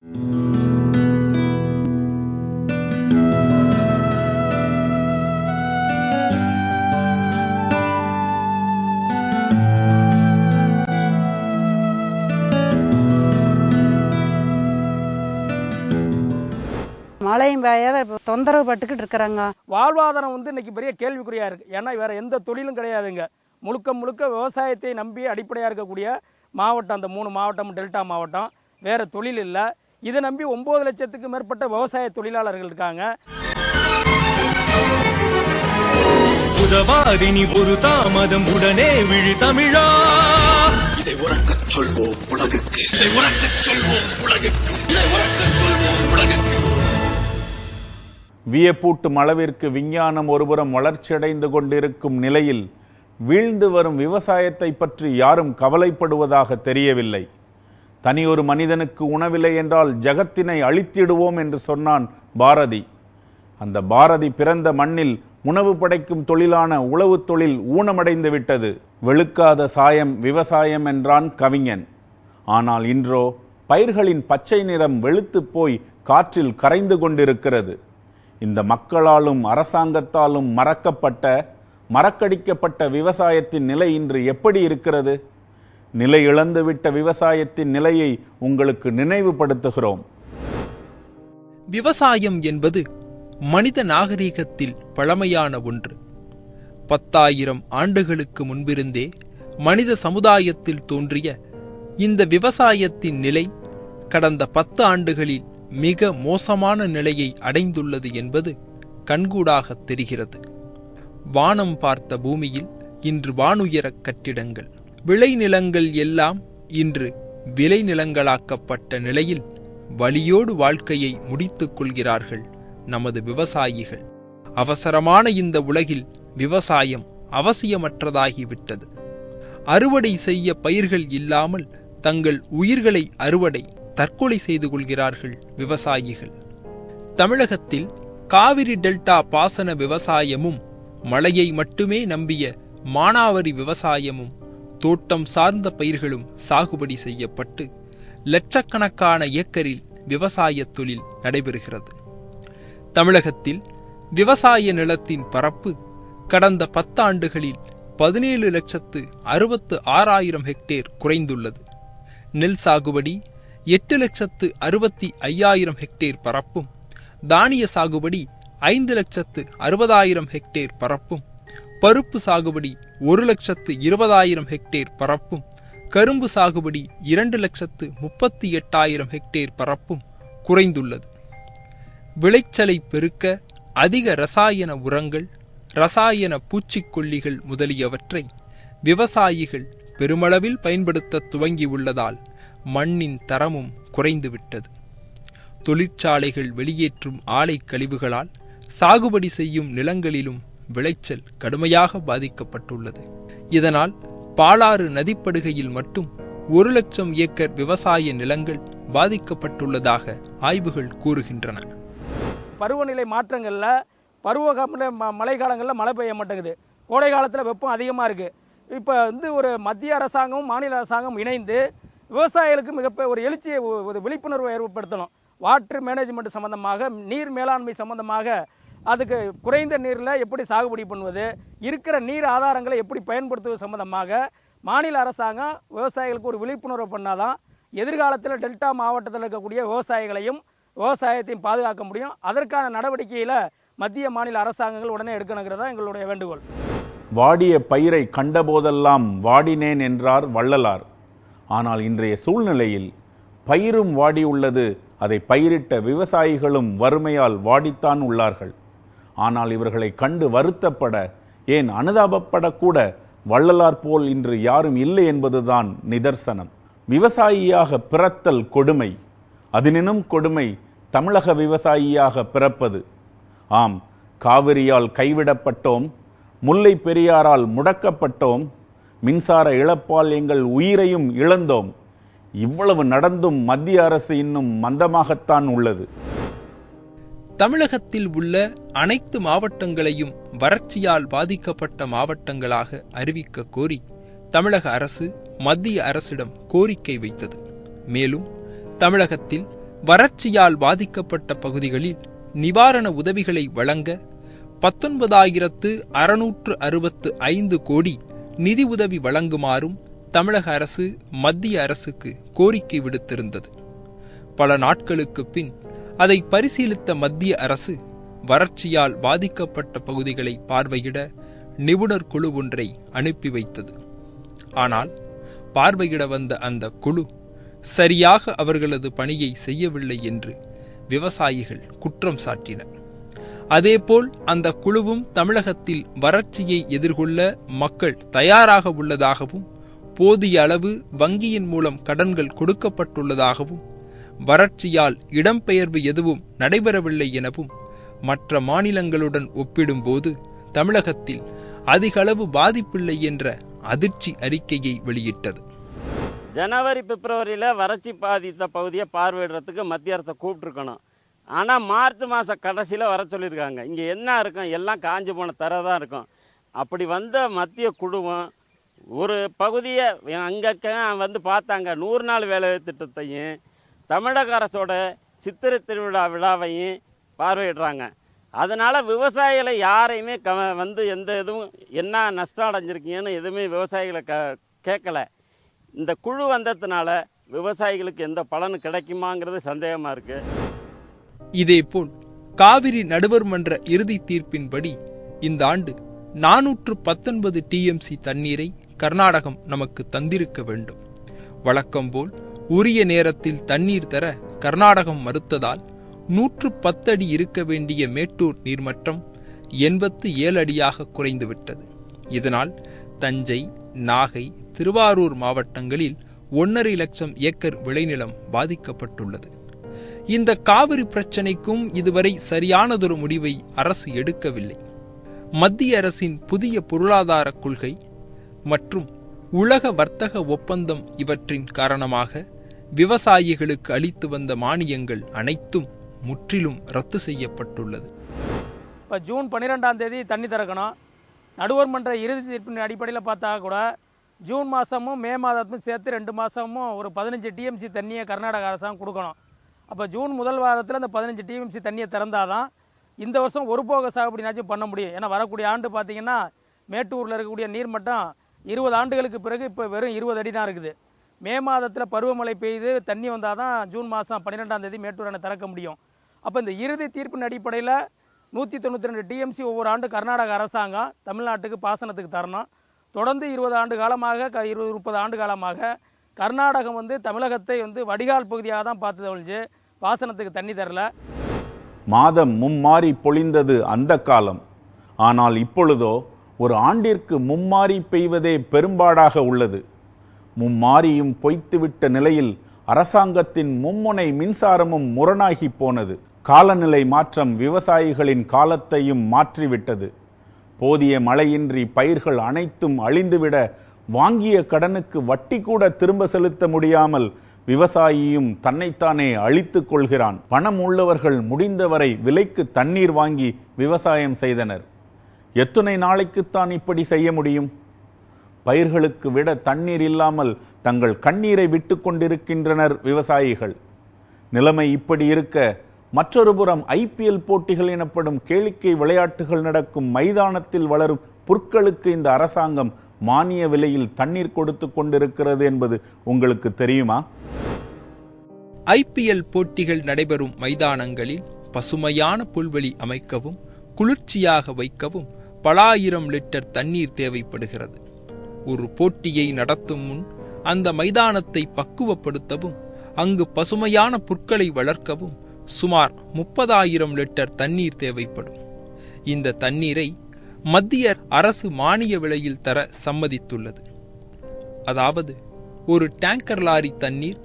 மழையும் பெய்யாத தொந்தரவு பட்டுக்கிட்டு இருக்கிறாங்க. வாழ்வாதாரம் இன்னைக்கு பெரிய கேள்விக்குறியாக இருக்குது. ஏன்னா வேறு எந்த தொழிலும் கிடையாதுங்க. முழுக்க முழுக்க விவசாயத்தை நம்பி அடிப்படையாக இருக்கக்கூடிய மாவட்டம் அந்த 3 மாவட்டம் டெல்டா மாவட்டம். வேறு தொழில் இல்லை. இதை நம்பி 9 லட்சத்துக்கு மேற்பட்ட விவசாய தொழிலாளர்கள் இருக்காங்க. உதவாதினி ஒரு தாமதம் உடனே விழி தமிழா. இதை உறக்கச் சொல்வோம் உலகுக்கு, இதை உறக்கச் சொல்வோம் உலகுக்கு, இதை உறக்கச் சொல்வோம் உலகுக்கு. வியப்பூட்டும் அளவிற்கு விஞ்ஞானம் ஒருபுறம் வளர்ச்சியடைந்து கொண்டிருக்கும் நிலையில் வீழ்ந்து வரும் விவசாயத்தை பற்றி யாரும் கவலைப்படுவதாக தெரியவில்லை. தனியொரு மனிதனுக்கு உணவில்லை என்றால் ஜகத்தினை அழித்திடுவோம் என்று சொன்னான் பாரதி. அந்த பாரதி பிறந்த மண்ணில் உணவு படைக்கும் தொழிலான உழவு தொழில் ஊனமடைந்து விட்டது. வெளுக்காத சாயம் விவசாயம் என்றான் கவிஞன். ஆனால் இன்றோ பயிர்களின் பச்சை நிறம் வெளுத்து போய் காற்றில் கரைந்து கொண்டிருக்கிறது. இந்த மக்களாலும் அரசாங்கத்தாலும் மறக்கடிக்கப்பட்ட விவசாயத்தின் நிலை இன்று எப்படி இருக்கிறது? நிலை இழந்துவிட்ட விவசாயத்தின் நிலையை உங்களுக்கு நினைவுபடுத்துகிறோம். விவசாயம் என்பது மனித நாகரிகத்தில் பழமையான ஒன்று. 10,000 ஆண்டுகளுக்கு முன்பிருந்தே மனித சமுதாயத்தில் தோன்றிய இந்த விவசாயத்தின் நிலை கடந்த 10 ஆண்டுகளில் மிக மோசமான நிலையை அடைந்துள்ளது என்பது கண்கூடாக தெரிகிறது. வானம் பார்த்த பூமியில் இன்று வானுயர கட்டிடங்கள், விளைநிலங்கள் எல்லாம் இன்று விளைநிலங்களாக்கப்பட்ட நிலையில் வலியோடு வாழ்க்கையை முடித்துக் கொள்கிறார்கள் நமது விவசாயிகள். அவசரமான இந்த உலகில் விவசாயம் அவசியமற்றதாகிவிட்டது. அறுவடை செய்ய பயிர்கள் இல்லாமல் தங்கள் உயிர்களை தற்கொலை செய்து கொள்கிறார்கள் விவசாயிகள். தமிழகத்தில் காவிரி டெல்டா பாசன விவசாயமும் மழையை மட்டுமே நம்பிய மானாவாரி விவசாயமும் தோட்டம் சார்ந்த பயிர்களும் சாகுபடி செய்யப்பட்டு லட்சக்கணக்கான ஏக்கரில் விவசாய தொழில் நடைபெறுகிறது. தமிழகத்தில் விவசாய நிலத்தின் பரப்பு கடந்த 10 ஆண்டுகளில் 17,66,000 ஹெக்டேர் குறைந்துள்ளது. நெல் சாகுபடி 8,65,000 ஹெக்டேர் பரப்பும், தானிய சாகுபடி 5,60,000 ஹெக்டேர் பரப்பும், பருப்பு சாகுபடி 1,20,000 ஹெக்டேர் பரப்பும், கரும்பு சாகுபடி 2,38,000 ஹெக்டேர் பரப்பும் குறைந்துள்ளது. விளைச்சலை பெருக்க அதிக ரசாயன உரங்கள், ரசாயன பூச்சிக்கொல்லிகள் முதலியவற்றை விவசாயிகள் பெருமளவில் பயன்படுத்த துவங்கியுள்ளதால் மண்ணின் தரமும் குறைந்துவிட்டது. தொழிற்சாலைகள் வெளியேற்றும் ஆலை கழிவுகளால் சாகுபடி செய்யும் நிலங்களிலும் விளைச்சல் கடுமையாக பாதிக்கப்பட்டுள்ளது. இதனால் பாலாறு நதிப்படுகையில் மட்டும் 1,00,000 ஏக்கர் விவசாய நிலங்கள் பாதிக்கப்பட்டுள்ளதாக ஆய்வுகள் கூறுகின்றன. பருவநிலை மாற்றங்களில் மழை காலங்களில் மழை பெய்ய மாட்டேங்குது. கோடை காலத்தில் வெப்பம் அதிகமாக இருக்குது. இப்போ ஒரு மத்திய அரசாங்கமும் மாநில அரசாங்கம் இணைந்து விவசாயிகளுக்கு ஒரு எழுச்சியை, ஒரு விழிப்புணர்வை ஏற்படுத்தணும். வாட்டர் மேனேஜ்மெண்ட் சம்மந்தமாக, நீர் மேலாண்மை சம்மந்தமாக, அதுக்கு குறைந்த நீரில் எப்படி சாகுபடி பண்ணுவது, இருக்கிற நீர் ஆதாரங்களை எப்படி பயன்படுத்துவது சம்மந்தமாக மாநில அரசாங்கம் விவசாயிகளுக்கு ஒரு விழிப்புணர்வு பண்ணாதான் எதிர்காலத்தில் டெல்டா மாவட்டத்தில் இருக்கக்கூடிய விவசாயிகளையும் விவசாயத்தையும் பாதுகாக்க முடியும். அதற்கான நடவடிக்கையில் மத்திய மாநில அரசாங்கங்கள் உடனே எடுக்கணுங்கிறதா எங்களுடைய வேண்டுகோள். வாடிய பயிரை கண்டபோதெல்லாம் வாடினேன் என்றார் வள்ளலார். ஆனால் இன்றைய சூழ்நிலையில் பயிரும் வாடியுள்ளது. அதை பயிரிட்ட விவசாயிகளும் வறுமையால் வாடித்தான் உள்ளார்கள். ஆனால் இவர்களை கண்டு வருத்தப்பட, ஏன் அனுதாபப்படக்கூட வள்ளலார் போல் இன்று யாரும் இல்லை என்பதுதான் நிதர்சனம். விவசாயியாக பிறத்தல் கொடுமை, அதனினும் கொடுமை தமிழக விவசாயியாக பிறப்பது. ஆம், காவிரியால் கைவிடப்பட்டோம், முல்லை பெரியாரால் முடக்கப்பட்டோம், மின்சார இழப்பால் எங்கள் உயிரையும் இழந்தோம். இவ்வளவு நடந்தும் மத்திய அரசு இன்னும் மந்தமாகத்தான் உள்ளது. தமிழகத்தில் உள்ள அனைத்து மாவட்டங்களையும் வறட்சியால் பாதிக்கப்பட்ட மாவட்டங்களாக அறிவிக்க கோரி தமிழக அரசு மத்திய அரசிடம் கோரிக்கை வைத்தது. மேலும் தமிழகத்தில் வறட்சியால் பாதிக்கப்பட்ட பகுதிகளில் நிவாரண உதவிகளை வழங்க 19,665 கோடி நிதி உதவி வழங்குமாறும் தமிழக அரசு மத்திய அரசுக்கு கோரிக்கை விடுத்திருந்தது. பல நாட்களுக்கு பின் அதை பரிசீலித்த மத்திய அரசு வறட்சியால் பாதிக்கப்பட்ட பகுதிகளை பார்வையிட நிபுணர் குழு ஒன்றை அனுப்பி வைத்தது. ஆனால் பார்வையிட வந்த அந்த குழு சரியாக அவர்களது பணியை செய்யவில்லை என்று விவசாயிகள் குற்றம் சாட்டினர். அதேபோல் அந்த குழுவும் தமிழகத்தில் வறட்சியை எதிர்கொள்ள மக்கள் தயாராக உள்ளதாகவும், போதிய அளவு வங்கியின் மூலம் கடன்கள் கொடுக்கப்பட்டுள்ளதாகவும், வறட்சியால் இடம்பெயர்வு எதுவும் நடைபெறவில்லை எனவும், மற்ற மாநிலங்களுடன் ஒப்பிடும்போது தமிழகத்தில் அதிக அளவு பாதிப்பில்லை என்ற அதிர்ச்சி அறிக்கையை வெளியிட்டது. ஜனவரி பிப்ரவரியில் வறட்சி பாதித்த பகுதியை பார்வையிடுறதுக்கு மத்திய அரசை கூப்பிட்டுருக்கணும். ஆனால் மார்ச் மாதம் கடைசியில் வர சொல்லியிருக்காங்க. இங்கே என்ன இருக்கும், எல்லாம் காஞ்சி போன தர தான் இருக்கும். அப்படி வந்த மத்திய குழுவும் ஒரு பகுதியை அங்கே வந்து பார்த்தாங்க. 100 நாள் வேலை திட்டத்தையும் தமிழக அரசோட சித்திரை திருவிழா விழாவையும் பார்வையிடுறாங்க. அதனால் விவசாயிகளை யாரையுமே வந்து எந்த இதுவும் என்ன நஷ்டம் அடைஞ்சிருக்கீங்கன்னு எதுவுமே விவசாயிகளை கேட்கல. இந்த குழு வந்ததுனால விவசாயிகளுக்கு எந்த பலனும் கிடைக்குமாங்கிறது சந்தேகமாக இருக்குது. இதேபோல் காவிரி நடுவர் மன்ற இறுதி தீர்ப்பின்படி இந்த ஆண்டு 419 TMC தண்ணீரை கர்நாடகம் நமக்கு தந்திருக்க வேண்டும். வழக்கம்போல் உரிய நேரத்தில் தண்ணீர் தர கர்நாடகம் மறுத்ததால் 110 அடி இருக்க வேண்டிய மேட்டூர் நீர்மட்டம் 87 அடியாக குறைந்துவிட்டது. இதனால் தஞ்சை, நாகை, திருவாரூர் மாவட்டங்களில் 1.5 லட்சம் ஏக்கர் விளைநிலம் பாதிக்கப்பட்டுள்ளது. இந்த காவிரி பிரச்சினைக்கும் இதுவரை சரியானதொரு முடிவை அரசு எடுக்கவில்லை. மத்திய அரசின் புதிய பொருளாதார கொள்கை மற்றும் உலக வர்த்தக ஒப்பந்தம் இவற்றின் காரணமாக விவசாயிகளுக்கு அளித்து வந்த மானியங்கள் அனைத்தும் முற்றிலும் ரத்து செய்யப்பட்டுள்ளது. இப்போ ஜூன் 12ஆம் தேதி தண்ணி திறக்கணும். நடுவர் மன்ற இறுதி தீர்ப்பின் அடிப்படையில் பார்த்தா கூட ஜூன் மாதமும் மே மாதத்தும் சேர்த்து 2 மாதமும் ஒரு 15 TMC தண்ணியை கர்நாடக அரசாங்கம் கொடுக்கணும். அப்போ ஜூன் முதல் வாரத்தில் அந்த 15 TMC தண்ணியை திறந்தால் தான் இந்த வருஷம் ஒரு போக சாகுபடினாச்சும் பண்ண முடியும். ஏன்னா வரக்கூடிய ஆண்டு பார்த்திங்கன்னா மேட்டூரில் இருக்கக்கூடிய நீர்மட்டம் 20 ஆண்டுகளுக்கு பிறகு இப்போ வெறும் 20 அடி தான் இருக்குது. மே மாதத்தில் பருவமழை பெய்து தண்ணி வந்தால் தான் ஜூன் மாதம் 12ஆம் தேதி மேட்டூர் அணை திறக்க முடியும். அப்போ இந்த இறுதி தீர்ப்பின் அடிப்படையில் 192 TMC ஒவ்வொரு ஆண்டு கர்நாடக அரசாங்கம் தமிழ்நாட்டுக்கு பாசனத்துக்கு தரணும். தொடர்ந்து 20 ஆண்டு காலமாக 20-30 ஆண்டு காலமாக கர்நாடகம் வந்து தமிழகத்தை வந்து வடிகால் பகுதியாக தான் பார்த்தது ஒழிஞ்சு பாசனத்துக்கு தண்ணி தரல. மாதம் மும்மாறி பொழிந்தது அந்த காலம். ஆனால் இப்பொழுதோ ஒரு ஆண்டிற்கு மும்மாறி பெய்வதே பெரும்பாடாக உள்ளது. மும்மாரியும் பொய்த்துவிட்ட நிலையில் அரசாங்கத்தின் மும்முனை மின்சாரமும் முரணாகி போனது. காலநிலை மாற்றம் விவசாயிகளின் காலத்தையும் மாற்றிவிட்டது. போதிய மழையின்றி பயிர்கள் அனைத்தும் அழிந்துவிட வாங்கிய கடனுக்கு வட்டி கூட திரும்ப செலுத்த முடியாமல் விவசாயியும் தன்னைத்தானே அழித்துக் கொள்கிறான். பணம் உள்ளவர்கள் முடிந்தவரை விலைக்கு தண்ணீர் வாங்கி விவசாயம் செய்தனர். எத்தனை நாளைக்குத்தான் இப்படி செய்ய முடியும்? பயிர்களுக்கு விட தண்ணீர் இல்லாமல் தங்கள் கண்ணீரை விட்டு கொண்டிருக்கின்றனர் விவசாயிகள். நிலைமை இப்படி இருக்க மற்றொரு புறம் IPL போட்டிகள் எனப்படும் கேளிக்கை விளையாட்டுகள் நடக்கும் மைதானத்தில் வளரும் புற்களுக்கு இந்த அரசாங்கம் மானிய விலையில் தண்ணீர் கொடுத்து கொண்டிருக்கிறது என்பது உங்களுக்கு தெரியுமா? IPL போட்டிகள் நடைபெறும் மைதானங்களில் பசுமையான புல்வெளி அமைக்கவும் குளிர்ச்சியாக வைக்கவும் பல ஆயிரம் லிட்டர் தண்ணீர் தேவைப்படுகிறது. ஒரு போட்டியை நடத்தும் முன் அந்த மைதானத்தை பக்குவப்படுத்தவும் அங்கு பசுமையான புற்களை வளர்க்கவும் சுமார் 30,000 லிட்டர் தண்ணீர் தேவைப்படும். இந்த தண்ணீரை மத்திய அரசு மானிய விலையில் தர சம்மதித்துள்ளது. அதாவது ஒரு டேங்கர் லாரி தண்ணீர்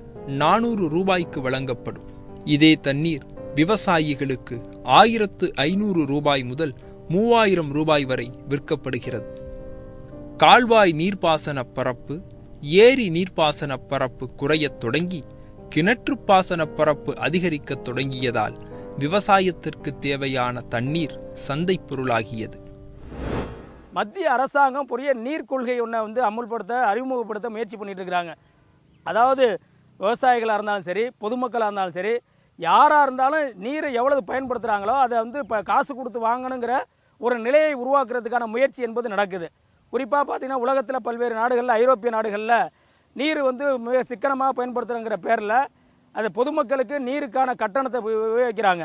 400 ரூபாய்க்கு வழங்கப்படும். இதே தண்ணீர் விவசாயிகளுக்கு 1,500 ரூபாய் முதல் 3,000 ரூபாய் வரை விற்கப்படுகிறது. கால்வாய் நீர்ப்பாசன பரப்பு, ஏரி நீர்ப்பாசன பரப்பு குறையத் தொடங்கி கிணற்று பாசன பரப்பு அதிகரிக்க தொடங்கியதால் விவசாயத்திற்கு தேவையான தண்ணீர் சந்தை பொருளாகியது. மத்திய அரசாங்கம் புதிய நீர் கொள்கை ஒன்றை வந்து அறிமுகப்படுத்த முயற்சி பண்ணிட்டு இருக்கிறாங்க. அதாவது விவசாயிகளாக இருந்தாலும் சரி, பொதுமக்களாக இருந்தாலும் சரி, யாராக இருந்தாலும் நீரை எவ்வளவு பயன்படுத்துகிறாங்களோ அதை வந்து இப்போ காசு கொடுத்து வாங்கணுங்கிற ஒரு நிலையை உருவாக்குறதுக்கான முயற்சி என்பது நடக்குது. குறிப்பாக பார்த்திங்கன்னா உலகத்தில் பல்வேறு நாடுகளில், ஐரோப்பிய நாடுகளில் நீர் வந்து மிக சிக்கனமாக பயன்படுத்துகிறங்கிற பேரில் அது பொதுமக்களுக்கு நீருக்கான கட்டணத்தை உபயோகிக்கிறாங்க.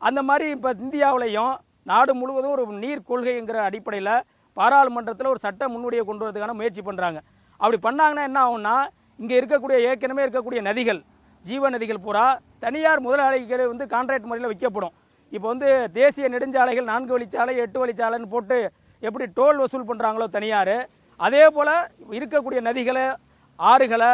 அந்த மாதிரி இப்போ இந்தியாவிலையும் நாடு முழுவதும் ஒரு நீர் கொள்கைங்கிற அடிப்படையில் பாராளுமன்றத்தில் ஒரு சட்ட முன்வடிவை கொண்டு வரதுக்கான முயற்சி பண்ணுறாங்க. அப்படி பண்ணாங்கன்னா என்ன ஆகும்னா, இங்கே இருக்கக்கூடிய ஏற்கனவே இருக்கக்கூடிய நதிகள், ஜீவ நதிகள் பூரா தனியார் முதலாளிகளை வந்து கான்ட்ராக்ட் முறையில் விற்கப்படும். இப்போ வந்து தேசிய நெடுஞ்சாலைகள் 4 வழிச்சாலை 8 வழிச்சாலைன்னு போட்டு எப்படி டோல் வசூல் பண்ணுறாங்களோ தனியார், அதே போல் இருக்கக்கூடிய நதிகளை, ஆறுகளை,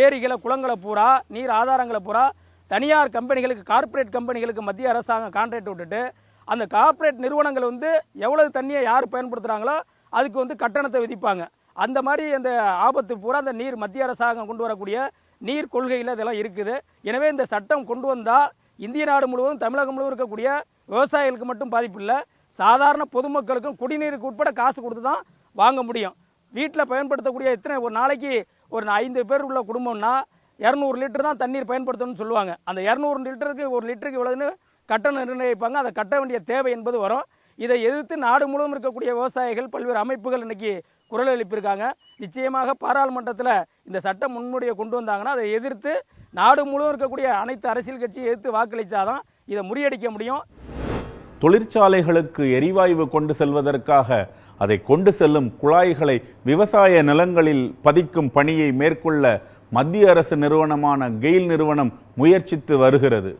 ஏரிகளை, குளங்களை பூரா, நீர் ஆதாரங்களை பூரா தனியார் கம்பெனிகளுக்கு, கார்ப்பரேட் கம்பெனிகளுக்கு மத்திய அரசாங்கம் கான்ட்ராக்ட் விட்டுட்டு அந்த கார்ப்பரேட் நிறுவனங்கள் வந்து எவ்வளவு தண்ணியை யார் பயன்படுத்துகிறாங்களோ அதுக்கு வந்து கட்டணத்தை விதிப்பாங்க. அந்த மாதிரி அந்த ஆபத்து பூரா அந்த நீர் மத்திய அரசாங்கம் கொண்டு வரக்கூடிய நீர் கொள்கையில் இதெல்லாம் இருக்குது. எனவே இந்த சட்டம் கொண்டு வந்தால் இந்திய நாடு முழுவதும், தமிழகம் முழுவதும் இருக்கக்கூடிய விவசாயிகளுக்கு மட்டும் பாதிப்பு இல்லை, சாதாரண பொதுமக்களுக்கும் குடிநீருக்கு உட்பட காசு கொடுத்து தான் வாங்க முடியும். வீட்டில் பயன்படுத்தக்கூடிய ஒரு நாளைக்கு ஒரு 5 பேர் உள்ள குடும்பம்னா 200 லிட்டர் தான் தண்ணீர் பயன்படுத்தணும்னு சொல்லுவாங்க. அந்த 200 லிட்டருக்கு 1 லிட்டருக்கு இவ்வளோன்னு கட்டணம் நிர்ணயிப்பாங்க. அதை கட்ட வேண்டிய தேவை என்பது வரும். இதை எதிர்த்து நாடு முழுவதும் இருக்கக்கூடிய விவசாயிகள், பல்வேறு அமைப்புகள் இன்றைக்கி குரல் எழுப்பியிருக்காங்க. நிச்சயமாக பாராளுமன்றத்தில் இந்த சட்ட முன்வடிவை கொண்டு வந்தாங்கன்னா அதை எதிர்த்து நாடு முழுவதும் இருக்கக்கூடிய அனைத்து அரசியல் கட்சியை எதிர்த்து வாக்களித்தாதான் இதை முறியடிக்க முடியும். தொழிற்சாலைகளுக்கு எரிவாயு கொண்டு செல்வதற்காக அதை கொண்டு செல்லும் குழாய்களை விவசாய நிலங்களில் பதிக்கும் பணியை மேற்கொள்ள மத்திய அரசு நிறுவனமான கெயில் நிறுவனம் முயற்சித்து வருகிறது.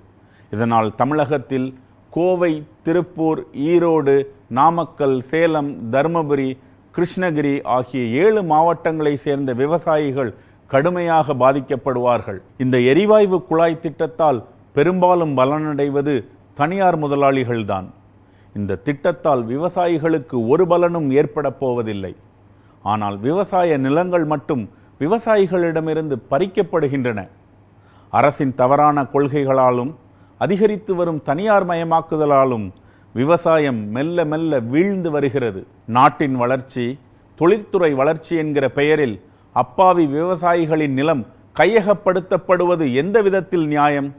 இதனால் தமிழகத்தில் கோவை, திருப்பூர், ஈரோடு, நாமக்கல், சேலம், தருமபுரி, கிருஷ்ணகிரி ஆகிய 7 மாவட்டங்களை சேர்ந்த விவசாயிகள் கடுமையாக பாதிக்கப்படுவார்கள். இந்த எரிவாயு குழாய் திட்டத்தால் பெரும்பாலும் பலனடைவது தனியார் முதலாளிகள்தான். இந்த திட்டத்தால் விவசாயிகளுக்கு ஒரு பலனும் ஏற்பட போவதில்லை. ஆனால் விவசாய நிலங்கள் மட்டும் விவசாயிகளிடமிருந்து பறிக்கப்படுகின்றன. அரசின் தவறான கொள்கைகளாலும் அதிகரித்து வரும் தனியார் மயமாக்குதலாலும் விவசாயம் மெல்ல மெல்ல வீழ்ந்து வருகிறது. நாட்டின் வளர்ச்சி, தொழில்துறை வளர்ச்சி என்கிற பெயரில் அப்பாவி விவசாயிகளின் நிலம் கையகப்படுத்தப்படுவது எந்த விதத்தில் நியாயம்?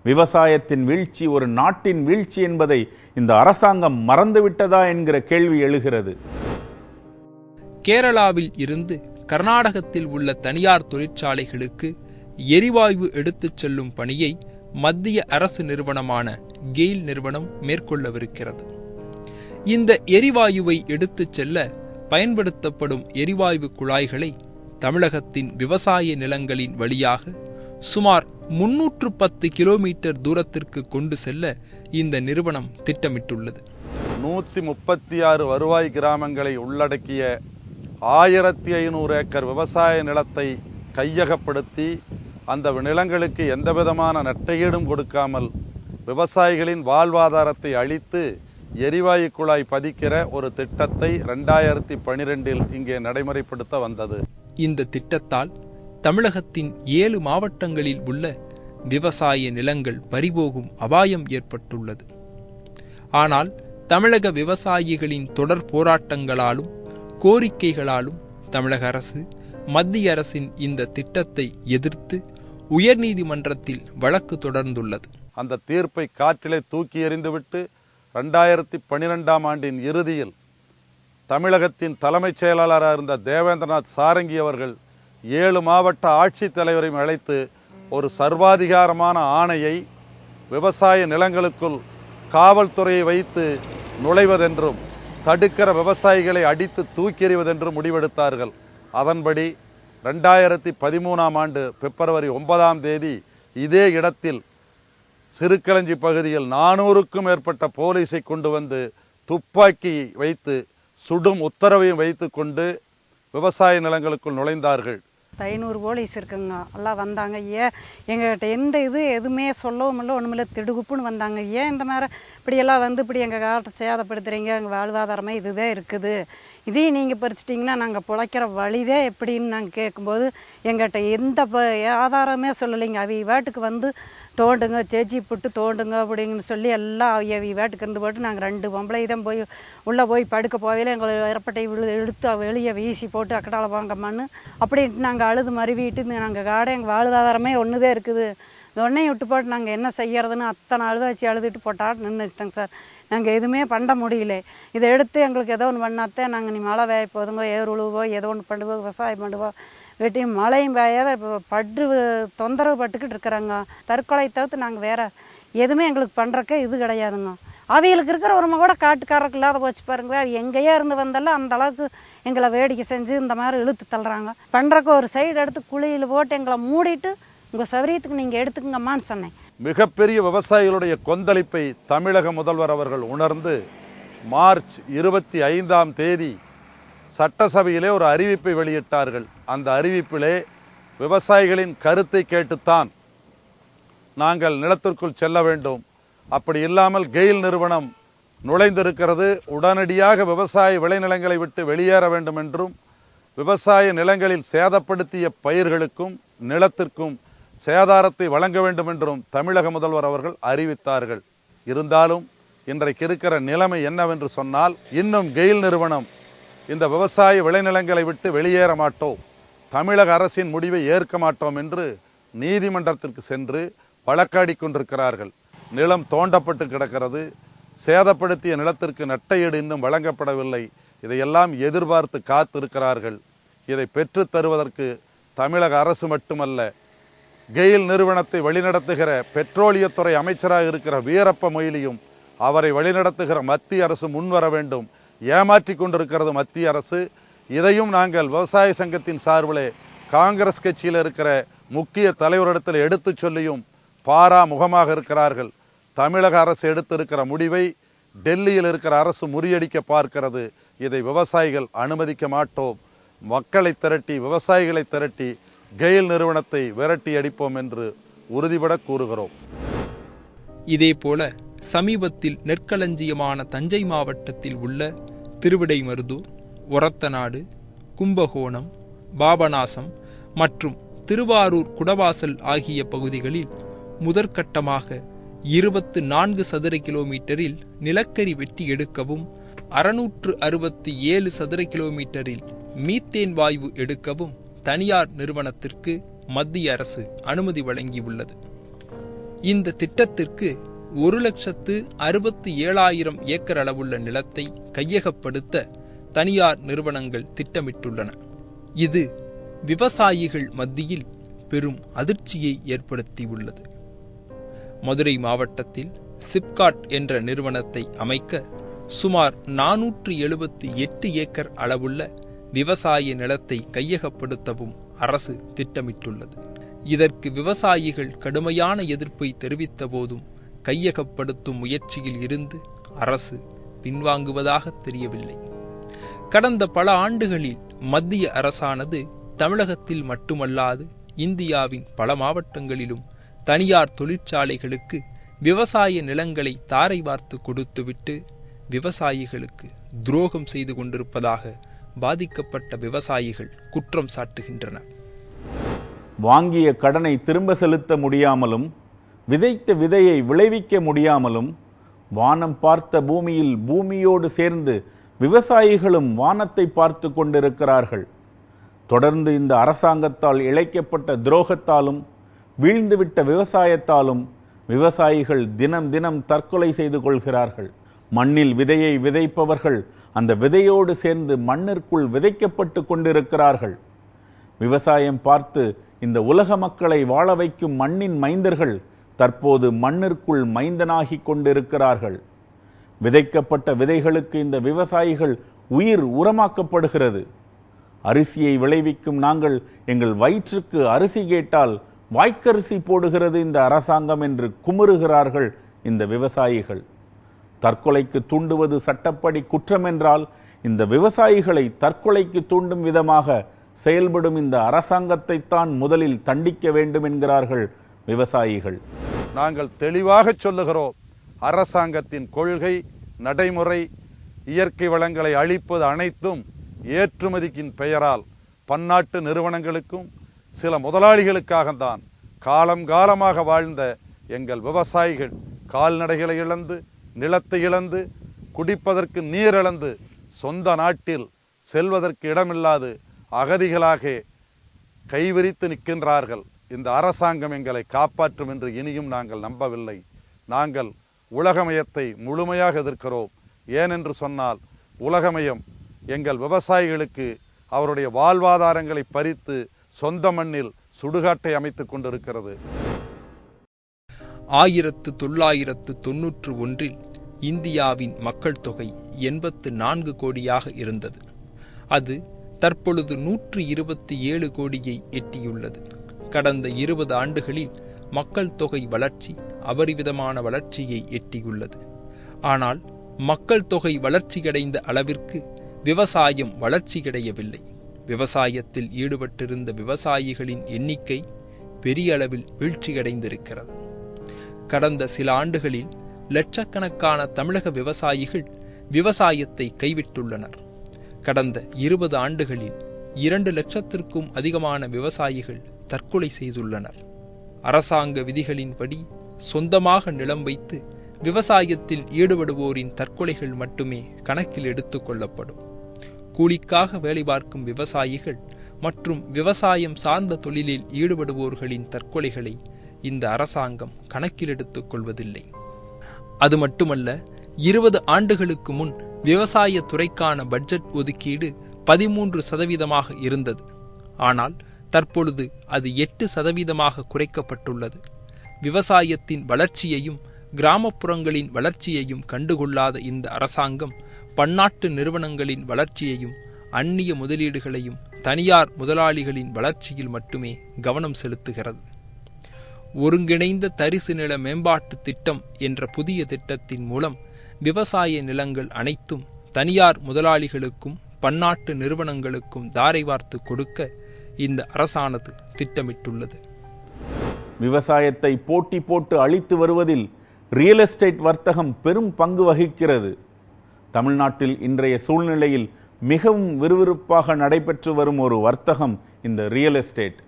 விவசாயத்தின் வீழ்ச்சி ஒரு நாட்டின் வீழ்ச்சி என்பதை இந்த அரசாங்கம் மறந்துவிட்டதா என்கிற கேள்வி எழுகிறது. கேரளாவில் இருந்து கர்நாடகத்தில் உள்ள தனியார் தொழிற்சாலைகளுக்கு எரிவாயு எடுத்துச் செல்லும் பணியை மத்திய அரசு நிறுவனமான கெயில் நிறுவனம் மேற்கொள்ளவிருக்கிறது. இந்த எரிவாயுவை எடுத்துச் செல்ல பயன்படுத்தப்படும் எரிவாயு குழாய்களை தமிழகத்தின் விவசாய நிலங்களின் வழியாக சுமார் 310 கிலோமீட்டர் தூரத்திற்கு கொண்டு செல்ல இந்த நிறுவனம் திட்டமிட்டுள்ளது. 136 வருவாய் கிராமங்களை உள்ளடக்கிய 1500 ஏக்கர் விவசாய நிலத்தை கையகப்படுத்தி அந்த நிலங்களுக்கு எந்தவிதமான நட்டையீடும் கொடுக்காமல் விவசாயிகளின் வாழ்வாதாரத்தை அழித்து எரிவாயு குழாய் பதிக்கிற ஒரு திட்டத்தை 2012 இங்கே நடைமுறைப்படுத்த வந்தது. இந்த திட்டத்தால் தமிழகத்தின் 7 மாவட்டங்களில் உள்ள விவசாய நிலங்கள் பறிபோகும் அபாயம் ஏற்பட்டுள்ளது. ஆனால் தமிழக விவசாயிகளின் தொடர் போராட்டங்களாலும் கோரிக்கைகளாலும் தமிழக அரசு மத்திய அரசின் இந்த திட்டத்தை எதிர்த்து உயர்நீதிமன்றத்தில் வழக்கு தொடர்ந்துள்ளது. அந்த தீர்ப்பை காற்றிலே தூக்கி எறிந்துவிட்டு 2012ஆம் ஆண்டின் இறுதியில் தமிழகத்தின் தலைமைச் செயலாளராக இருந்த தேவேந்திரநாத் சாரங்கி அவர்கள் 7 மாவட்ட ஆட்சித்தலைவரையும் அழைத்து ஒரு சர்வாதிகாரமான ஆணையை விவசாய நிலங்களுக்குள் காவல்துறையை வைத்து நுழைவதென்றும் தடுக்கிற விவசாயிகளை அடித்து தூக்கி எறிவதென்றும் முடிவெடுத்தார்கள். அதன்படி 2013ஆம் ஆண்டு பிப்ரவரி 9ஆம் தேதி இதே இடத்தில் சிறுக்களஞ்சி பகுதியில் 400க்கும் மேற்பட்ட போலீஸை கொண்டு வந்து துப்பாக்கி வைத்து சுடும் உத்தரவையும் வைத்து கொண்டு விவசாய நிலங்களுக்குள் நுழைந்தார்கள். 500 போலீஸ் இருக்குங்க. எல்லாம் வந்தாங்க. எங்ககிட்ட எந்த எதுவுமே சொல்லவும் இல்லை, ஒன்றுமில்ல, திடுகுப்புன்னு வந்தாங்க. ஏன் இந்த மாதிரி இப்படியெல்லாம் வந்து இப்படி எங்கள் காலத்தை சேதப்படுத்துகிறீங்க, எங்கள் வாழ்வாதாரமே இதுதான் இருக்குது, இதையும் நீங்கள் பறிச்சிட்டிங்கன்னா நாங்கள் பிழைக்கிற வழிதே எப்படின்னு நாங்கள் கேட்கும்போது எங்கிட்ட எந்த ஆதாரமே சொல்லலைங்க. அவி வீட்டுக்கு வந்து தோண்டுங்க, சேச்சி போட்டு தோண்டுங்க அப்படிங்கன்னு சொல்லி எல்லாம் அவி வீட்டுக்கு இருந்து போட்டு நாங்கள் 2 பொம்பளை தான் போய் உள்ளே போய் படுக்க போவையில் எங்களை இறப்பட்டை இழுத்து வெளியே வீசி போட்டு அக்கடால வாங்கம்மான்னு அப்படின்ட்டு நாங்கள் அழுது மறுவிட்டு நாங்கள் காடை எங்கள் வாழ்வாதாரமே ஒன்றுதான் இருக்குது, உடனே விட்டு போட்டு நாங்கள் என்ன செய்யறதுன்னு அத்தனை அழுதாச்சு அழுதுட்டு போட்டாட்டு நின்றுக்கிட்டோங்க சார். நாங்கள் எதுவுமே பண்ண முடியல. இதை எடுத்து எங்களுக்கு ஏதோ ஒன்று பண்ணாத்தே நாங்கள் நீ மழை வேய போதுங்க, ஏர் உழுவோ ஏதோ ஒன்று பண்ணுவோம், விவசாயம் பண்ணுவோம், வெட்டியும் மழையும் பெய்யாத இப்போ தொந்தரவு பட்டுக்கிட்டு இருக்கிறாங்க. தற்கொலை தவிர்த்து நாங்கள் வேறு எதுவுமே எங்களுக்கு பண்ணுறக்கே இது கிடையாதுங்க. அவைகளுக்கு இருக்கிற உரிமை கூட காட்டுக்காரருக்கு இல்லாத போச்சு பாருங்க. எங்கேயே இருந்து வந்தாலும் அந்த அளவுக்கு எங்களை வேடிக்கை செஞ்சு இந்த மாதிரி இழுத்து தள்ளுறாங்க. பண்ணுறக்கு ஒரு சைடு எடுத்து குழியில் போட்டு எங்களை மூடிட்டு உங்கள் சௌரியத்துக்கு நீங்கள் எடுத்துக்கங்கம்மான்னு சொன்னேன். மிகப்பெரிய விவசாயிகளுடைய கொந்தளிப்பை தமிழக முதல்வர் அவர்கள் உணர்ந்து மார்ச் 25ஆம் தேதி சட்டசபையிலே ஒரு அறிவிப்பை வெளியிட்டார்கள். அந்த அறிவிப்பிலே விவசாயிகளின் கருத்தை கேட்டுத்தான் நாங்கள் நிலத்திற்குள் செல்ல வேண்டும், அப்படி இல்லாமல் கெயில் நிறுவனம் நுழைந்திருக்கிறது, உடனடியாக விவசாய விளைநிலங்களை விட்டு வெளியேற வேண்டும் என்றும் விவசாய நிலங்களில் சேதப்படுத்திய பயிர்களுக்கும் நிலத்திற்கும் சேதாரத்தை வழங்க வேண்டும் என்றும் தமிழக முதல்வர் அவர்கள் அறிவித்தார்கள். இருந்தாலும் இன்றைக்கு இருக்கிற நிலைமை என்னவென்று சொன்னால், இன்னும் கெயில் நிறுவனம் இந்த விவசாய விளைநிலங்களை விட்டு வெளியேற மாட்டோம், தமிழக அரசின் முடிவை ஏற்க மாட்டோம் என்று நீதிமன்றத்திற்கு சென்று வழக்காடி கொண்டிருக்கிறார்கள். நிலம் தோண்டப்பட்டு கிடக்கிறது, சேதப்படுத்திய நிலத்திற்கு நட்டையீடு இன்னும் வழங்கப்படவில்லை. இதையெல்லாம் எதிர்பார்த்து காத்திருக்கிறார்கள். இதை பெற்று தருவதற்கு தமிழக அரசு மட்டுமல்ல, கெயில் நிறுவனத்தை வழிநடத்துகிற பெட்ரோலியத்துறை அமைச்சராக இருக்கிற வீரப்ப மொய்லியும் அவரை வழிநடத்துகிற மத்திய அரசு முன்வர வேண்டும். ஏமாற்றி கொண்டிருக்கிறது மத்திய அரசு. இதையும் நாங்கள் விவசாய சங்கத்தின் சார்பிலே காங்கிரஸ் கட்சியில் இருக்கிற முக்கிய தலைவரிடத்தில் எடுத்து சொல்லியும் பாராமுகமாக இருக்கிறார்கள். தமிழக அரசு எடுத்திருக்கிற முடிவை டெல்லியில் இருக்கிற அரசு முறியடிக்க பார்க்கிறது. இதை விவசாயிகள் அனுமதிக்க மாட்டோம். மக்களை திரட்டி, விவசாயிகளை திரட்டி கெயில் நிறுவனத்தை விரட்டி அடிப்போம் என்று உறுதிபட கூறுகிறோம். இதேபோல சமீபத்தில் நெற்களஞ்சியமான தஞ்சை மாவட்டத்தில் உள்ள திருவிடைமருதூர், ஒரத்தநாடு, கும்பகோணம், பாபநாசம் மற்றும் திருவாரூர் குடவாசல் ஆகிய பகுதிகளில் முதற்கட்டமாக 24 சதுர கிலோமீட்டரில் நிலக்கரி வெட்டி எடுக்கவும் 667 சதுர கிலோமீட்டரில் மீத்தேன் வாயு எடுக்கவும் தனியார் நிறுவனத்திற்கு மத்திய அரசு அனுமதி வழங்கியுள்ளது. இந்த திட்டத்திற்கு 1,67,000 ஏக்கர் அளவுள்ள நிலத்தை கையகப்படுத்த தனியார் நிறுவனங்கள் திட்டமிட்டுள்ளன. இது விவசாயிகள் மத்தியில் பெரும் அதிர்ச்சியை ஏற்படுத்தியுள்ளது. மதுரை மாவட்டத்தில் சிப்காட் என்ற நிறுவனத்தை அமைக்க சுமார் 478 ஏக்கர் அளவுள்ள விவசாய நிலத்தை கையகப்படுத்தவும் அரசு திட்டமிட்டுள்ளது. இதற்கு விவசாயிகள் கடுமையான எதிர்ப்பை தெரிவித்த போதும் கையகப்படுத்தும் முயற்சியில் இருந்து அரசு பின்வாங்குவதாக தெரியவில்லை. கடந்த பல ஆண்டுகளில் மத்திய அரசானது தமிழகத்தில் மட்டுமல்லாது இந்தியாவின் பல மாவட்டங்களிலும் தனியார் தொழிற்சாலைகளுக்கு விவசாய நிலங்களை தாரை வார்த்து கொடுத்துவிட்டு விவசாயிகளுக்கு துரோகம் செய்து கொண்டிருப்பதாக பாதிக்கப்பட்ட விவசாயிகள் குற்றம் சாட்டுகின்றனர். வாங்கிய கடனை திரும்ப செலுத்த முடியாமலும், விதைத்த விதையை விளைவிக்க முடியாமலும், வானம் பார்த்த பூமியில் பூமியோடு சேர்ந்து விவசாயிகளும் வானத்தை பார்த்து கொண்டிருக்கிறார்கள். தொடர்ந்து இந்த அரசாங்கத்தால் இழைக்கப்பட்ட துரோகத்தாலும் வீழ்ந்துவிட்ட விவசாயத்தாலும் விவசாயிகள் தினம் தினம் தற்கொலை செய்து கொள்கிறார்கள். மண்ணில் விதையை விதைப்பவர்கள் அந்த விதையோடு சேர்ந்து மண்ணிற்குள் விதைக்கப்பட்டு கொண்டிருக்கிறார்கள். விவசாயம் பார்த்து இந்த உலக மக்களை வாழ வைக்கும் மண்ணின் மைந்தர்கள் தற்போது மண்ணிற்குள் மைந்தனாகி கொண்டிருக்கிறார்கள். விதைக்கப்பட்ட விதைகளுக்கு இந்த விவசாயிகள் உயிர் உரமாக்கப்படுகிறது. அரிசியை விளைவிக்கும் நாங்கள் எங்கள் வயிற்றுக்கு அரிசி கேட்டால் வாய்க்கரிசி போடுகிறது இந்த அரசாங்கம் என்று குமுறுகிறார்கள் இந்த விவசாயிகள். தற்கொலைக்கு தூண்டுவது சட்டப்படி குற்றம் என்றால் இந்த விவசாயிகளை தற்கொலைக்கு தூண்டும் விதமாக செயல்படும் இந்த அரசாங்கத்தை தான் முதலில் தண்டிக்க வேண்டும் என்கிறார்கள் விவசாயிகள். நாங்கள் தெளிவாக சொல்லுகிறோம், அரசாங்கத்தின் கொள்கை, நடைமுறை, இயற்கை வளங்களை அழிப்பது அனைத்தும் ஏற்றுமதிக்கின் பெயரால் பன்னாட்டு நிறுவனங்களுக்கும் சில முதலாளிகளுக்காகத்தான். காலம் காலமாக வாழ்ந்த எங்கள் விவசாயிகள் கால்நடைகளை இழந்து, நிலத்தை இழந்து, குடிப்பதற்கு நீர் இழந்து, சொந்த நாட்டில் செல்வதற்கு இடமில்லாது அகதிகளாக கைவிரித்து நிற்கின்றார்கள். இந்த அரசாங்கம் எங்களை காப்பாற்றும் என்று இனியும் நாங்கள் நம்பவில்லை. நாங்கள் உலகமயத்தை முழுமையாக எதிர்க்கிறோம். ஏனென்று சொன்னால் உலகமயம் எங்கள் விவசாயிகளுக்கு அவருடைய வாழ்வாதாரங்களை பறித்து சொந்த மண்ணில் சுடுகாட்டை அமைத்துக் கொண்டிருக்கிறது. 1991 இந்தியாவின் மக்கள் தொகை 84 கோடியாக இருந்தது. அது தற்பொழுது 127 கோடியை எட்டியுள்ளது. கடந்த 20 ஆண்டுகளில் மக்கள் தொகை வளர்ச்சி அபரிவிதமான வளர்ச்சியை எட்டியுள்ளது. ஆனால் மக்கள் தொகை வளர்ச்சியடைந்த அளவிற்கு விவசாயம் வளர்ச்சியடையவில்லை. விவசாயத்தில் ஈடுபட்டிருந்த விவசாயிகளின் எண்ணிக்கை பெரிய அளவில் வீழ்ச்சியடைந்திருக்கிறது. கடந்த சில ஆண்டுகளில் லட்சக்கணக்கான தமிழக விவசாயிகள் விவசாயத்தை கைவிட்டுள்ளனர். கடந்த 20 ஆண்டுகளில் 2 லட்சத்திற்கும் அதிகமான விவசாயிகள் தற்கொலை செய்துள்ளனர். அரசாங்க விதிகளின்படி சொந்தமாக நிலம் வைத்து விவசாயத்தில் ஈடுபடுவோரின் தற்கொலைகள் மட்டுமே கணக்கில் எடுத்துக் கொள்ளப்படும். கூலிக்காக வேலை பார்க்கும் விவசாயிகள் மற்றும் விவசாயம் சார்ந்த தொழிலில் ஈடுபடுவோர்களின் தற்கொலைகளை இந்த அரசாங்கம் கணக்கில் எடுத்துக் கொள்வதில்லை. அது மட்டுமல்ல, 20 ஆண்டுகளுக்கு முன் விவசாய துறைக்கான பட்ஜெட் ஒதுக்கீடு 13% இருந்தது. ஆனால் தற்பொழுது அது 8% குறைக்கப்பட்டுள்ளது. விவசாயத்தின் வளர்ச்சியையும் கிராமப்புறங்களின் வளர்ச்சியையும் கண்டுகொள்ளாத இந்த அரசாங்கம் பன்னாட்டு நிறுவனங்களின் வளர்ச்சியையும் அந்நிய முதலீடுகளையும் தனியார் முதலாளிகளின் வளர்ச்சியில் மட்டுமே கவனம் செலுத்துகிறது. ஒருங்கிணைந்த தரிசு நில மேம்பாட்டு திட்டம் என்ற புதிய திட்டத்தின் மூலம் விவசாய நிலங்கள் அனைத்தும் தனியார் முதலாளிகளுக்கும் பன்னாட்டு நிறுவனங்களுக்கும் தாரை வார்த்து கொடுக்க இந்த அரசானது திட்டமிட்டுள்ளது. விவசாயத்தை போட்டி போட்டு அழித்து வருவதில் ரியல் எஸ்டேட் வர்த்தகம் பெரும் பங்கு வகிக்கிறது. தமிழ்நாட்டில் இன்றைய சூழ்நிலையில் மிகவும் விறுவிறுப்பாக நடைபெற்று வரும் ஒரு வர்த்தகம் இந்த ரியல் எஸ்டேட்.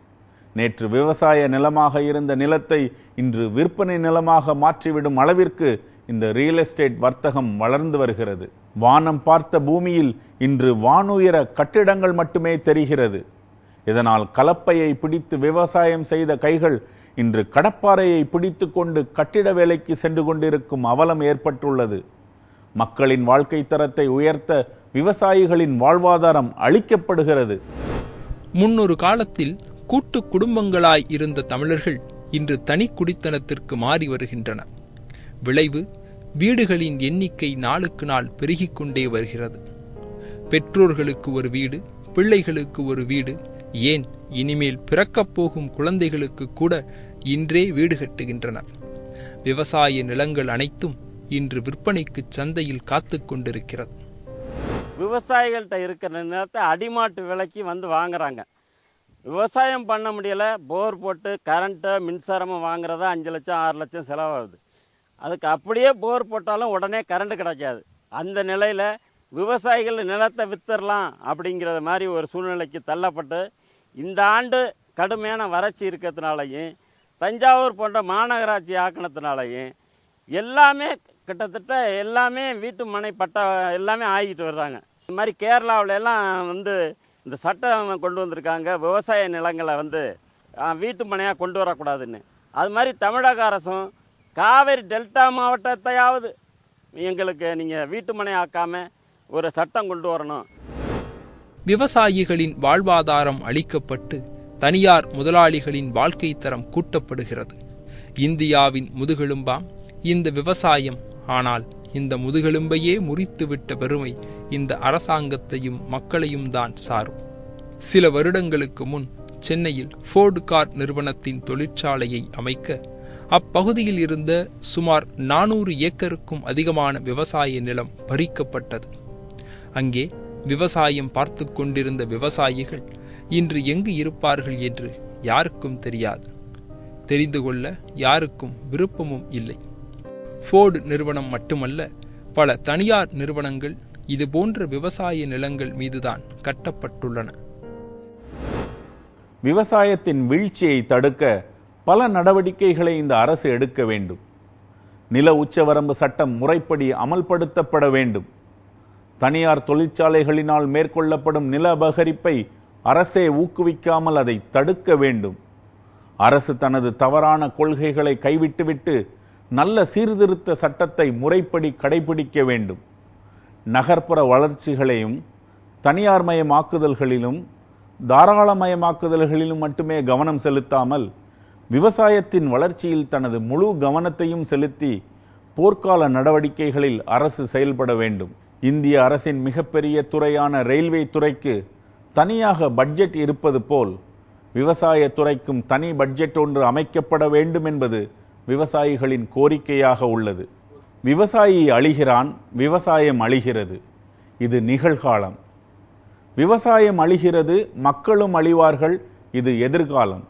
நேற்று விவசாய நிலமாக இருந்த நிலத்தை இன்று விற்பனை நிலமாக மாற்றிவிடும் அளவிற்கு இந்த ரியல் எஸ்டேட் வர்த்தகம் வளர்ந்து வருகிறது. வானம் பார்த்த பூமியில் இன்று வானுயர கட்டிடங்கள் மட்டுமே தெரிகிறது. இதனால் கலப்பையை பிடித்து விவசாயம் செய்த கைகள் இன்று கடப்பாறையை பிடித்து கொண்டு கட்டிட வேலைக்கு சென்று கொண்டிருக்கும் அவலம் ஏற்பட்டுள்ளது. மக்களின் வாழ்க்கை தரத்தை உயர்த்த விவசாயிகளின் வாழ்வாதாரம் அளிக்கப்படுகிறது. முன்னொரு காலத்தில் கூட்டு குடும்பங்களாய் இருந்த தமிழர்கள் இன்று தனி குடித்தனத்திற்கு மாறி வருகின்றனர். விளைவு, வீடுகளின் எண்ணிக்கை நாளுக்கு நாள் பெருகிக் கொண்டே வருகிறது. பெற்றோர்களுக்கு ஒரு வீடு, பிள்ளைகளுக்கு ஒரு வீடு, ஏன் இனிமேல் பிறக்கப் போகும் குழந்தைகளுக்கு கூட இன்றே வீடு கட்டுகின்றனர். விவசாய நிலங்கள் அனைத்தும் இன்று விற்பனைக்கு சந்தையில் காத்து கொண்டிருக்கிறது. விவசாயிகள்கிட்ட இருக்கிற நிலத்தை அடிமாட்டு விலைக்கு வந்து வாங்குறாங்க. விவசாயம் பண்ண முடியலை, போர் போட்டு கரண்ட்டு மின்சாரமும் வாங்குறதா 5 லட்சம் 6 லட்சம் செலவாகுது. அதுக்கு அப்படியே போர் போட்டாலும் உடனே கரண்ட்டு கிடைக்காது. அந்த நிலையில் விவசாயிகள் நிலத்தை வித்துடலாம் அப்படிங்கிறது மாதிரி ஒரு சூழ்நிலைக்கு தள்ளப்பட்டு இந்த ஆண்டு கடுமையான வறட்சி இருக்கிறதுனாலையும் தஞ்சாவூர் போன்ற மாநகராட்சி ஆக்கினத்தினாலையும் எல்லாமே கிட்டத்தட்ட எல்லாமே வீட்டு மனை பட்டா எல்லாமே ஆகிட்டு வர்றாங்க. இந்த மாதிரி கேரளாவில் எல்லாம் வந்து இந்த சட்டம் கொண்டு வந்திருக்காங்க, விவசாய நிலங்களை வந்து வீட்டு மனையாக கொண்டு வரக்கூடாதுன்னு. அது மாதிரி தமிழக அரசும் காவேரி டெல்டா மாவட்டத்தையாவது எங்களுக்கு நீங்கள் வீட்டு மனை ஆக்காமல் ஒரு சட்டம் கொண்டு வரணும். விவசாயிகளின் வாழ்வாதாரம் அளிக்கப்பட்டு தனியார் முதலாளிகளின் வாழ்க்கை தரம் கூட்டப்படுகிறது. இந்தியாவின் முதுகெலும்பாம் இந்த விவசாயம். ஆனால் இந்த முதுகெலும்பையே முறித்துவிட்ட பெருமை இந்த அரசாங்கத்தையும் மக்களையும் தான் சாரும். சில வருடங்களுக்கு முன் சென்னையில் ஃபோர்டு கார் நிறுவனத்தின் தொழிற்சாலையை அமைக்க அப்பகுதியில் இருந்த சுமார் 400 ஏக்கருக்கும் அதிகமான விவசாய நிலம் பறிக்கப்பட்டது. அங்கே விவசாயம் பார்த்து கொண்டிருந்த விவசாயிகள் இன்று எங்கு இருப்பார்கள் என்று யாருக்கும் தெரியாது. தெரிந்து கொள்ள யாருக்கும் விருப்பமும் இல்லை. ஃபோர்டு நிறுவனம் மட்டுமல்ல, பல தனியார் நிறுவனங்கள் இதுபோன்ற விவசாய நிலங்கள் மீதுதான் கட்டப்பட்டுள்ளன. விவசாயத்தின் வீழ்ச்சியை தடுக்க பல நடவடிக்கைகளை இந்த அரசு எடுக்க வேண்டும். நில உச்சவரம்பு சட்டம் முறைப்படி அமல்படுத்தப்பட வேண்டும். தனியார் தொழிற்சாலைகளினால் மேற்கொள்ளப்படும் நில அபகரிப்பை அரசே ஊக்குவிக்காமல் அதை தடுக்க வேண்டும். அரசு தனது தவறான கொள்கைகளை கைவிட்டுவிட்டு நல்ல சீர்திருத்த சட்டத்தை முறைப்படி கடைபிடிக்க வேண்டும். நகர்ப்புற வளர்ச்சிகளையும் தனியார்மயமாக்குதல்களிலும் தாராளமயமாக்குதல்களிலும் மட்டுமே கவனம் செலுத்தாமல் விவசாயத்தின் வளர்ச்சியில் தனது முழு கவனத்தையும் செலுத்தி போர்க்கால நடவடிக்கைகளில் அரசு செயல்பட வேண்டும். இந்திய அரசின் மிகப்பெரிய துறையான ரயில்வே துறைக்கு தனியாக பட்ஜெட் இருப்பது போல் விவசாய துறைக்கும் தனி பட்ஜெட் ஒன்று அமைக்கப்பட வேண்டும் என்பது விவசாயிகளின் கோரிக்கையாக உள்ளது. விவசாயி அழிகிறான், விவசாயம் அழிகிறது. இது நிகழ்காலம். விவசாயம் அழிகிறது, மக்களும் அழிவார்கள். இது எதிர்காலம்.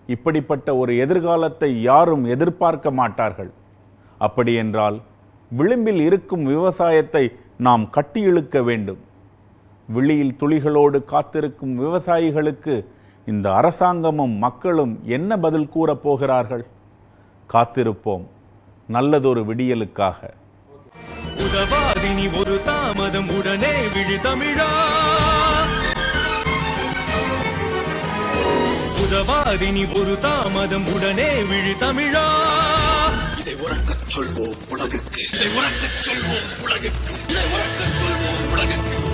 இப்படிப்பட்ட ஒரு எதிர்காலத்தை யாரும் எதிர்பார்க்க மாட்டார்கள். அப்படியென்றால் விளிம்பில் இருக்கும் விவசாயத்தை நாம் கட்டியிழுக்க வேண்டும். விழியில் துளிகளோடு காத்திருக்கும் விவசாயிகளுக்கு இந்த அரசாங்கமும் மக்களும் என்ன பதில் கூறப் போகிறார்கள்? காத்திருப்போம் நல்லதொரு விடியலுக்காக. உதவாதினி ஒரு தாமதம் உடனே விழி தமிழா. உதவாதினி ஒரு தாமதம் உடனே விழி தமிழா. இதை உரக்கச் சொல்வோம் உலகுக்கு. இதை உரக்கச் சொல்வோம் உலகுக்கு. இதை உரக்கச் சொல்வோம் உலகுக்கு.